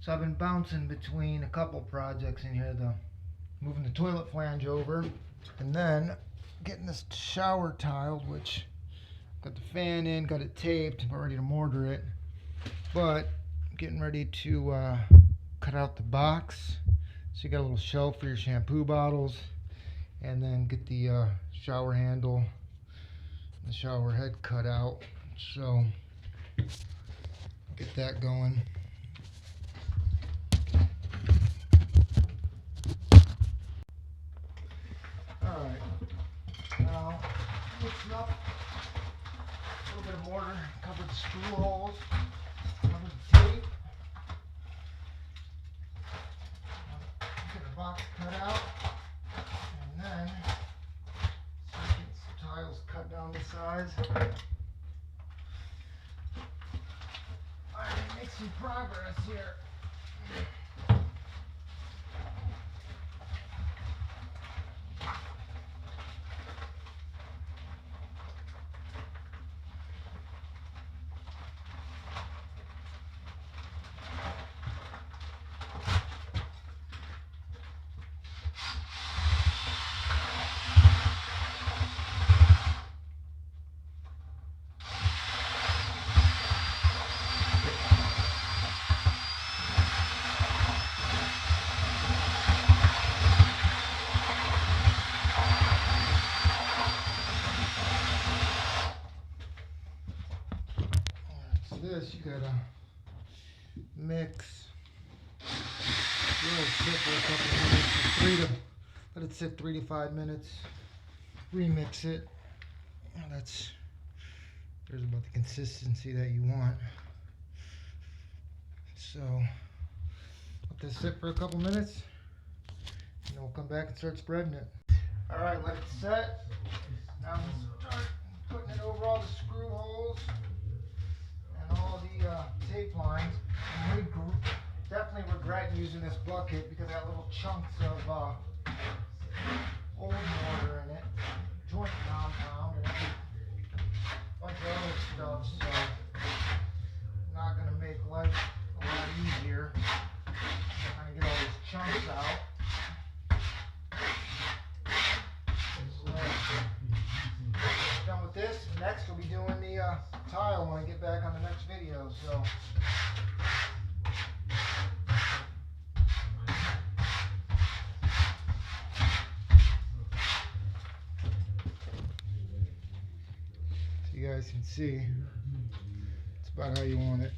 So I've been bouncing between a couple projects in here, moving the toilet flange over, and then getting this shower tiled, which got the fan in, got it taped, about ready to mortar it. But I'm getting ready to cut out the box, so you got a little shelf for your shampoo bottles, and then get the shower handle, the shower head cut out. So get that going. Alright, now mixing up a little bit of mortar, cover the screw holes, cover the tape, get the box cut out, and then start getting some tiles cut down to size. Alright, make some progress here. This you gotta mix. Let it sit for a couple of minutes, let it sit 3 to 5 minutes. Remix it. There's about the consistency that you want. So let this sit for a couple minutes, and then we'll come back and start spreading it. All right, let it set. Now we'll start putting it over all the screw holes and all the tape lines. And we definitely regret using this bucket because it had little chunks of old mortar in it, joint compound, and a bunch of other stuff. So not going to make life a lot easier trying to get all these chunks out. Done with this. Next we'll be doing the tile when I get back on the next video. So you guys can see it's about how you want it.